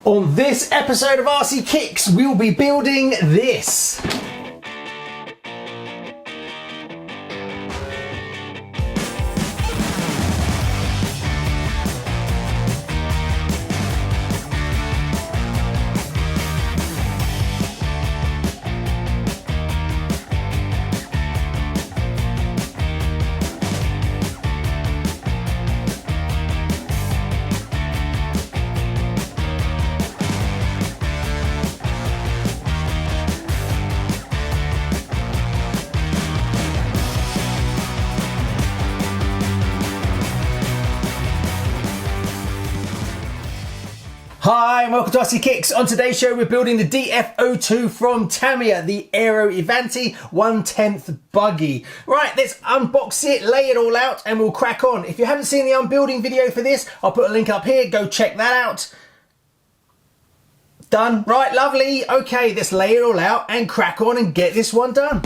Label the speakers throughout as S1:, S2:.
S1: On this episode of RC Kicks, we'll be building this. Hi and welcome to RC Kicks. On today's show we're building the DF-02 from Tamiya, the Aero Avante 1/10 buggy. Right, let's unbox it, lay it all out and we'll crack on. If you haven't seen the unbuilding video for this, I'll put a link up here, go check that out. Done? Right, lovely. Okay, let's lay it all out and crack on and get this one done.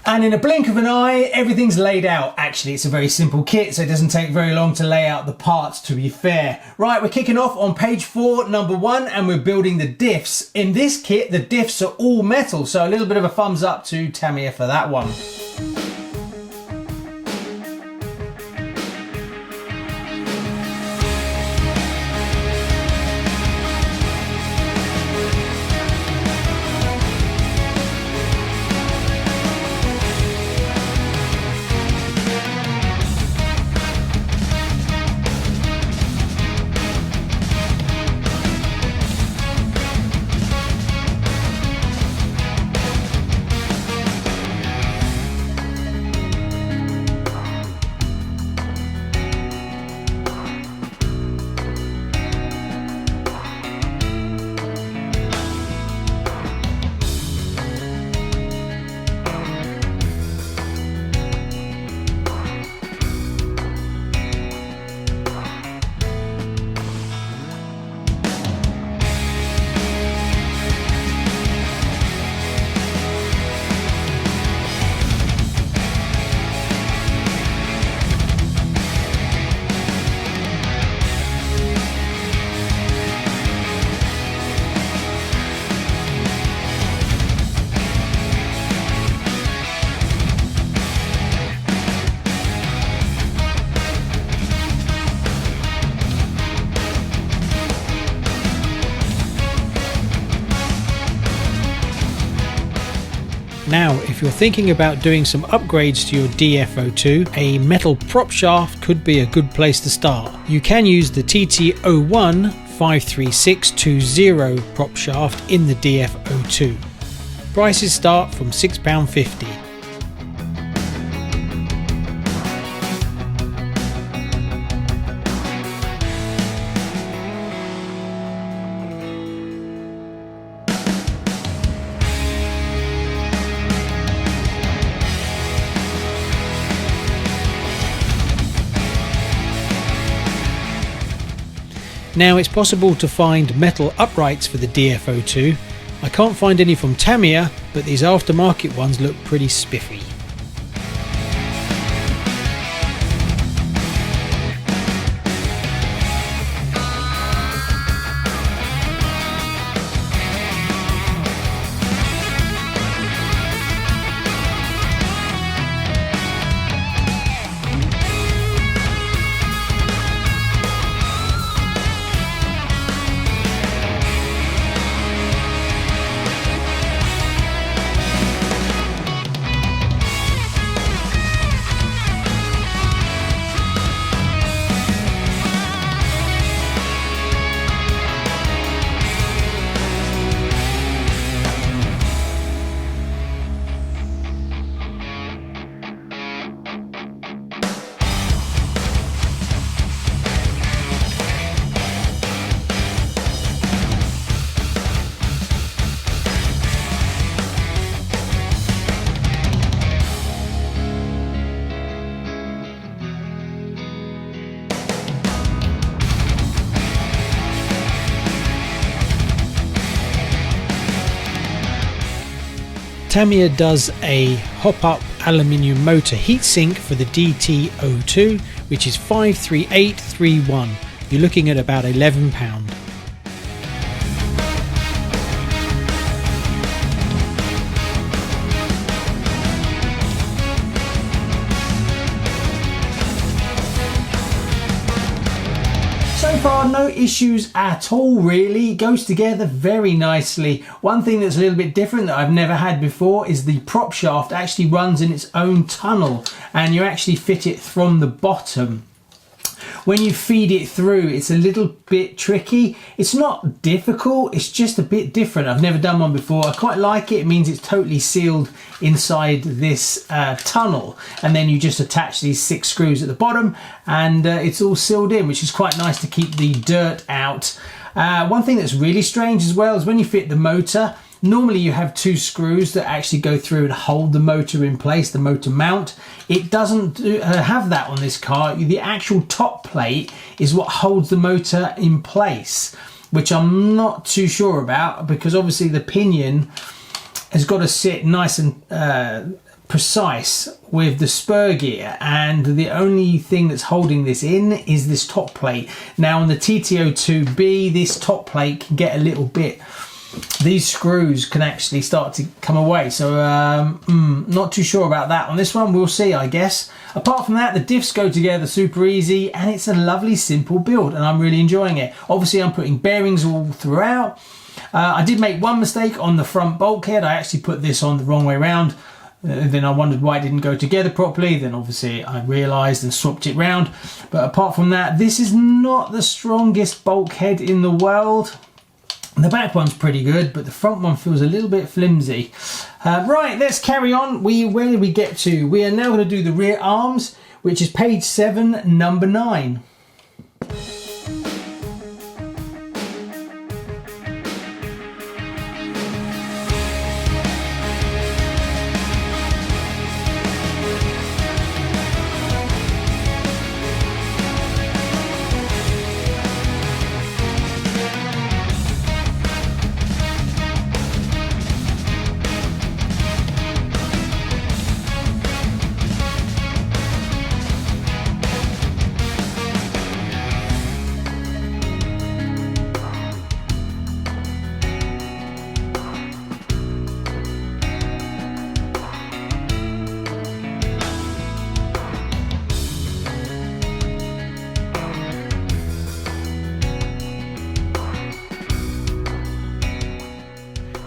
S1: And in a blink of an eye, everything's laid out. Actually, it's a very simple kit, so it doesn't take very long to lay out the parts, to be fair. Right, we're kicking off on page 4, number 1, and we're building the diffs. In this kit, the diffs are all metal, so a little bit of a thumbs up to Tamiya for that one.
S2: Now, if you're thinking about doing some upgrades to your DF-02, a metal prop shaft could be a good place to start. You can use the TT01 53620 prop shaft in the DF-02. Prices start from £6.50. Now, it's possible to find metal uprights for the DF-02. I can't find any from Tamiya, but these aftermarket ones look pretty spiffy. Tamiya does a hop-up aluminium motor heatsink for the DT-02, which is 53831. You're looking at about £11.
S1: So far, no issues at all really. It goes together very nicely. One thing that's a little bit different that I've never had before is the prop shaft actually runs in its own tunnel, and you actually fit it from the bottom. When you feed it through, it's a little bit tricky. It's not difficult, it's just a bit different. I've never done one before. I quite like it. It means it's totally sealed inside this tunnel, and then you just attach these 6 screws at the bottom, and it's all sealed in, which is quite nice to keep the dirt out. One thing that's really strange as well is when you fit the motor, normally you have 2 screws that actually go through and hold the motor in place, the motor mount. It doesn't have that on this car. The actual top plate is what holds the motor in place, which I'm not too sure about, because obviously the pinion has got to sit nice and precise with the spur gear, and the only thing that's holding this in is this top plate. Now on the TT-02B, this top plate can get a little bit, these screws can actually start to come away, so not too sure about that. On this one, we'll see, I guess. Apart from that, the diffs go together super easy, and it's a lovely simple build, and I'm really enjoying it. Obviously I'm putting bearings all throughout. I did make one mistake on the front bulkhead. I actually put this on the wrong way around. Then I wondered why it didn't go together properly. Then obviously I realised and swapped it round. But apart from that, this is not the strongest bulkhead in the world. The back one's pretty good, but the front one feels a little bit flimsy. Right, let's carry on. Where did we get to? We are now going to do the rear arms, which is page 7, number 9.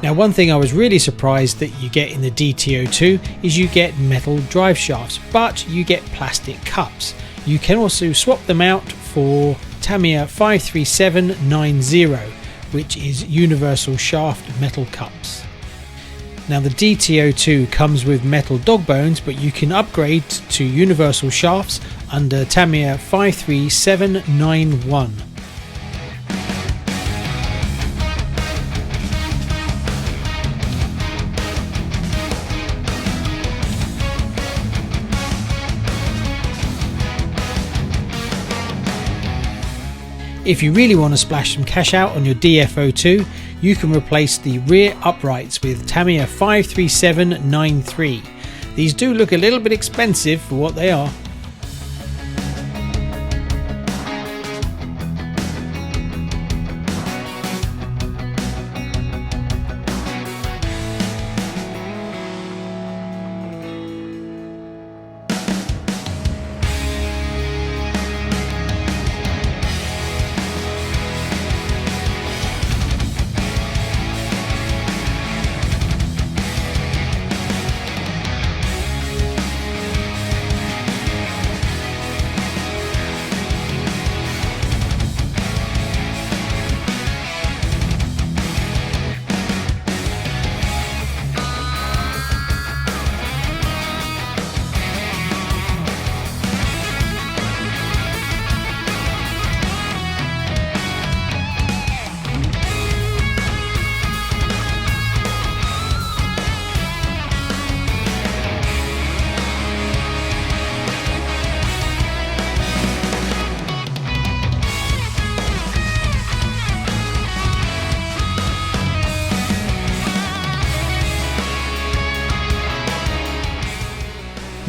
S2: Now, one thing I was really surprised that you get in the DT-02 is you get metal drive shafts, but you get plastic cups. You can also swap them out for Tamiya 53790, which is universal shaft metal cups. Now, the DT-02 comes with metal dog bones, but you can upgrade to universal shafts under Tamiya 53791. If you really want to splash some cash out on your DF-02, you can replace the rear uprights with Tamiya 53793. These do look a little bit expensive for what they are.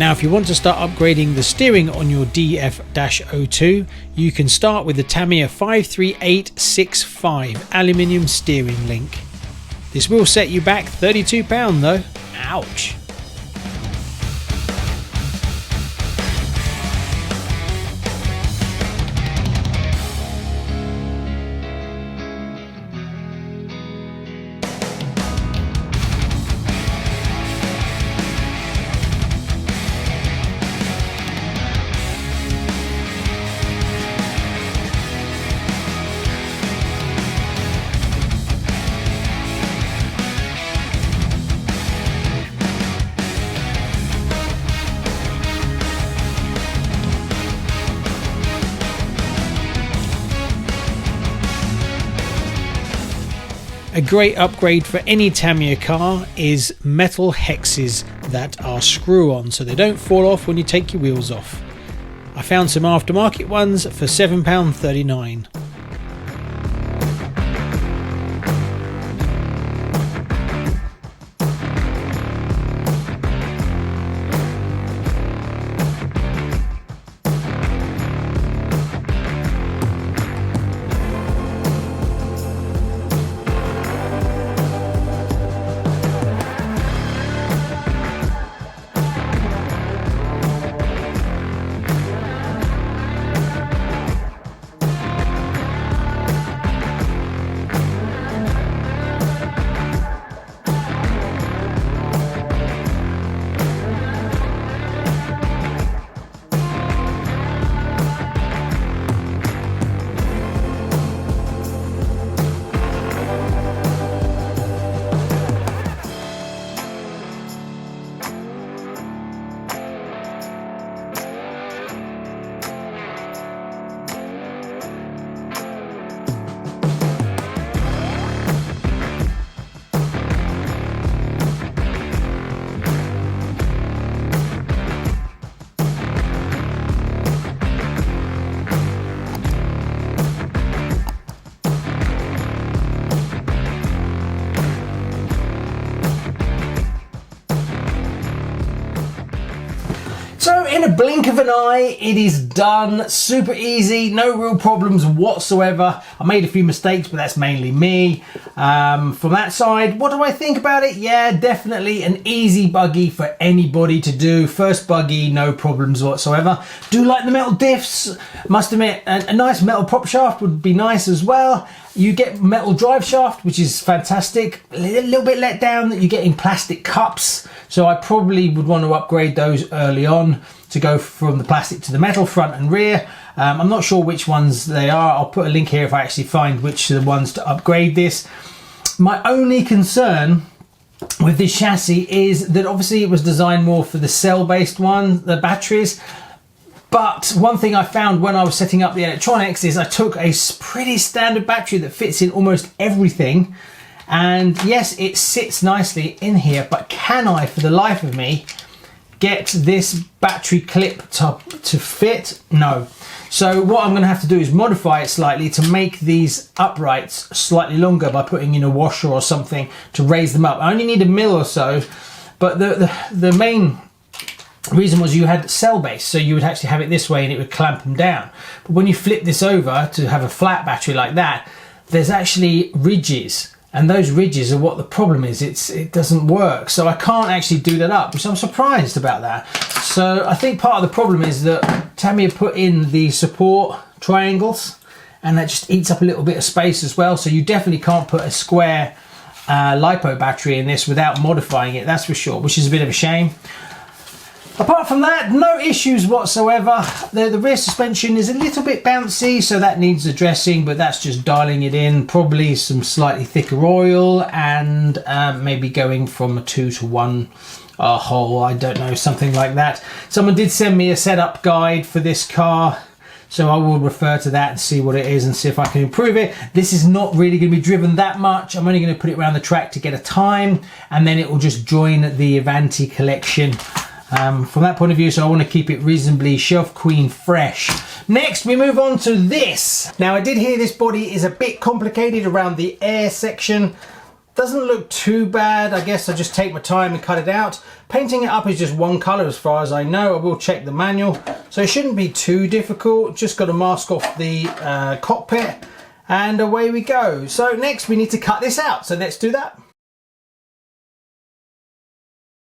S2: Now if you want to start upgrading the steering on your DF-02, you can start with the Tamiya 53865 aluminium steering link. This will set you back £32 though. Ouch. A great upgrade for any Tamiya car is metal hexes that are screw-on so they don't fall off when you take your wheels off. I found some aftermarket ones for £7.39.
S1: So in a blink of an eye, it is done. Super easy, no real problems whatsoever. I made a few mistakes, but that's mainly me. From that side, what do I think about it? Yeah, definitely an easy buggy for anybody to do. First buggy, no problems whatsoever. Do like the metal diffs. Must admit, a nice metal prop shaft would be nice as well. You get metal drive shaft, which is fantastic. A little bit let down that you're getting plastic cups. So I probably would want to upgrade those early on to go from the plastic to the metal front and rear. I'm not sure which ones they are. I'll put a link here if I actually find which are the ones to upgrade this. My only concern with this chassis is that obviously it was designed more for the cell-based one, the batteries. But one thing I found when I was setting up the electronics is I took a pretty standard battery that fits in almost everything. And yes, it sits nicely in here, but can I, for the life of me, get this battery clip to fit? No. So what I'm going to have to do is modify it slightly to make these uprights slightly longer by putting in a washer or something to raise them up. I only need a mil or so, but the main reason was you had cell base, so you would actually have it this way and it would clamp them down. But when you flip this over to have a flat battery like that, there's actually ridges, and those ridges are what the problem is. It doesn't work, so I can't actually do that up, which I'm surprised about that. So I think part of the problem is that Tamiya put in the support triangles, and that just eats up a little bit of space as well. So you definitely can't put a square LiPo battery in this without modifying it, that's for sure, which is a bit of a shame. Apart from that, no issues whatsoever. The rear suspension is a little bit bouncy, so that needs addressing, but that's just dialing it in. Probably some slightly thicker oil and maybe going from a 2 to 1 hole, I don't know, something like that. Someone did send me a setup guide for this car, so I will refer to that and see what it is and see if I can improve it. This is not really going to be driven that much. I'm only going to put it around the track to get a time, and then it will just join the Avante collection. From that point of view, so I want to keep it reasonably shelf queen fresh. Next, we move on to this. Now, I did hear this body is a bit complicated around the air section. Doesn't look too bad. I guess I just take my time and cut it out. Painting it up is just one color as far as I know. I will check the manual. So it shouldn't be too difficult. Just got to mask off the cockpit and away we go. So next we need to cut this out. So let's do that.